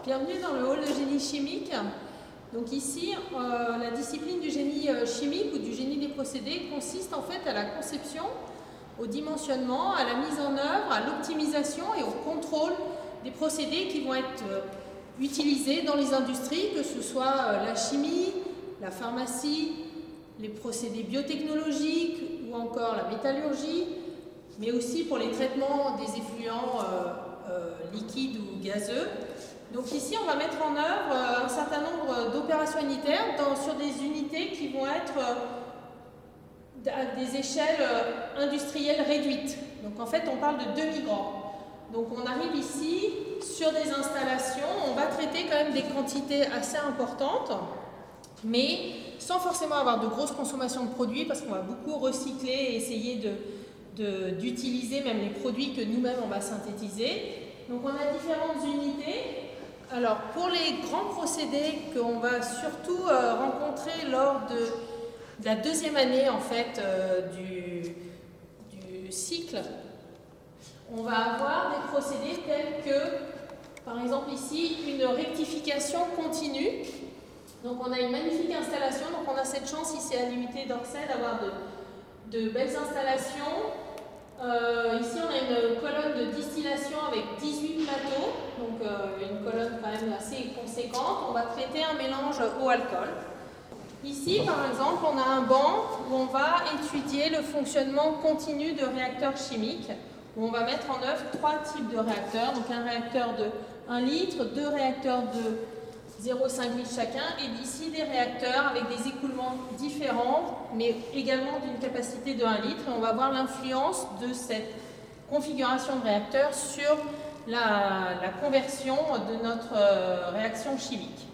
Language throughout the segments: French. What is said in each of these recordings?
Bienvenue dans le hall de génie chimique. Donc ici, la discipline du génie chimique ou du génie des procédés consiste en fait à la conception, au dimensionnement, à la mise en œuvre, à l'optimisation et au contrôle des procédés qui vont être utilisés dans les industries, que ce soit la chimie, la pharmacie, les procédés biotechnologiques ou encore la métallurgie, mais aussi pour les traitements des effluents liquides ou gazeux. Donc ici, on va mettre en œuvre un certain nombre d'opérations unitaires sur des unités qui vont être à des échelles industrielles réduites. Donc en fait, on parle de demi-grands. Donc on arrive ici sur des installations, on va traiter quand même des quantités assez importantes, mais sans forcément avoir de grosses consommations de produits, parce qu'on va beaucoup recycler et essayer d'utiliser même les produits que nous-mêmes on va synthétiser. Donc on a différentes unités. Alors pour les grands procédés qu'on va surtout rencontrer lors de la deuxième année en fait du cycle, on va avoir des procédés tels que, par exemple ici, une rectification continue. Donc on a une magnifique installation, donc on a cette chance ici à l'unité d'Orsay d'avoir de belles installations. Ici on a une colonne de distillation avec 18 plateaux, donc une colonne quand même assez conséquente. On va traiter un mélange eau-alcool. Ici par exemple on a un banc où on va étudier le fonctionnement continu de réacteurs chimiques, où on va mettre en œuvre 3 types de réacteurs, donc un réacteur de 1 litre, 2 réacteurs de 0,5 litres chacun, et ici des réacteurs avec des écoulements différents, mais également d'une capacité de 1 litre. Et on va voir l'influence de cette configuration de réacteur sur la conversion de notre réaction chimique.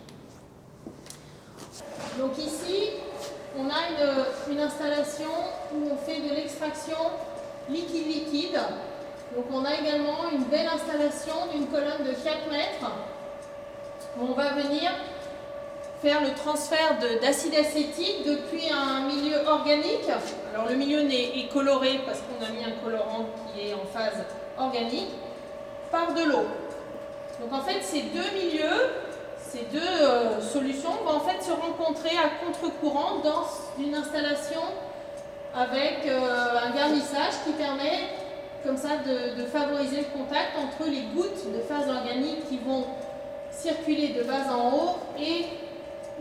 Donc ici, on a une installation où on fait de l'extraction liquide-liquide. Donc on a également une belle installation d'une colonne de 4 mètres. On va venir faire le transfert d'acide acétique depuis un milieu organique. Alors le milieu est coloré parce qu'on a mis un colorant qui est en phase organique, par de l'eau. Donc en fait ces deux milieux, ces deux solutions vont en fait se rencontrer à contre-courant dans une installation avec un garnissage qui permet comme ça de favoriser le contact entre les gouttes de phase organique qui vont circuler de bas en haut et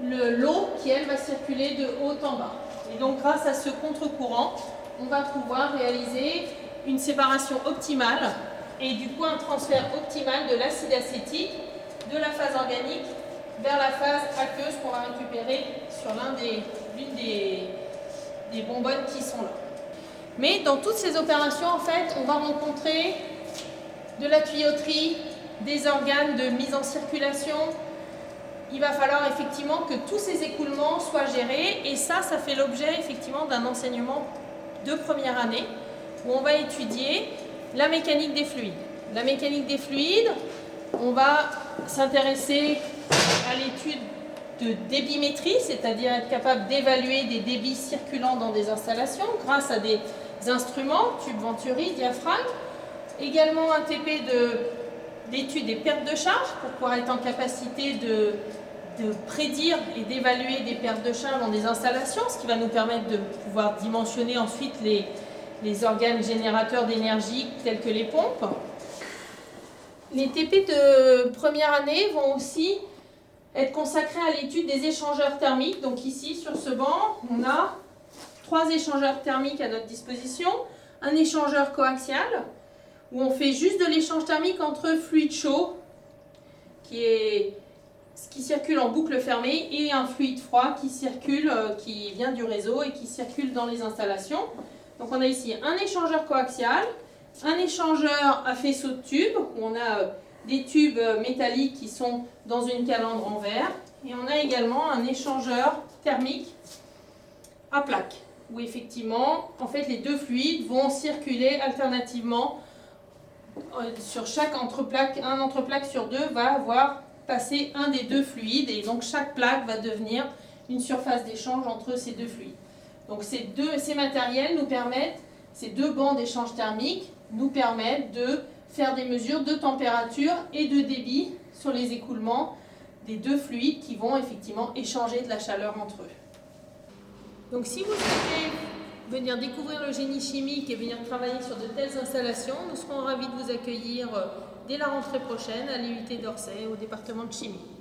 l'eau qui elle va circuler de haut en bas. Et donc grâce à ce contre-courant, on va pouvoir réaliser une séparation optimale et du coup un transfert optimal de l'acide acétique de la phase organique vers la phase aqueuse qu'on va récupérer sur l'une des bonbonnes qui sont là. Mais dans toutes ces opérations, en fait, on va rencontrer de la tuyauterie, des organes de mise en circulation. Il va falloir effectivement que tous ces écoulements soient gérés, et ça fait l'objet effectivement d'un enseignement de première année où on va étudier la mécanique des fluides. La mécanique des fluides, on va s'intéresser à l'étude de débimétrie, c'est-à-dire être capable d'évaluer des débits circulants dans des installations grâce à des instruments, tubes Venturi, diaphragme. Également un TP d'étude des pertes de charge pour pouvoir être en capacité de prédire et d'évaluer des pertes de charge dans des installations, ce qui va nous permettre de pouvoir dimensionner ensuite les organes générateurs d'énergie tels que les pompes. Les TP de première année vont aussi être consacrés à l'étude des échangeurs thermiques. Donc ici, sur ce banc, on a 3 échangeurs thermiques à notre disposition. Un échangeur coaxial, où on fait juste de l'échange thermique entre fluide chaud, qui circule en boucle fermée, et un fluide froid qui vient du réseau et qui circule dans les installations. Donc on a ici un échangeur coaxial, un échangeur à faisceau de tubes, où on a des tubes métalliques qui sont dans une calandre en verre, et on a également un échangeur thermique à plaque, où effectivement, en fait, les deux fluides vont circuler alternativement sur chaque entreplaque. Un entreplaque sur deux va avoir passé un des deux fluides, et donc chaque plaque va devenir une surface d'échange entre ces deux fluides. Donc ces matériels nous permettent, ces deux bancs d'échange thermique nous permettent de faire des mesures de température et de débit sur les écoulements des deux fluides qui vont effectivement échanger de la chaleur entre eux. Donc si vous souhaitez venir découvrir le génie chimique et venir travailler sur de telles installations, nous serons ravis de vous accueillir dès la rentrée prochaine à l'IUT d'Orsay au département de chimie.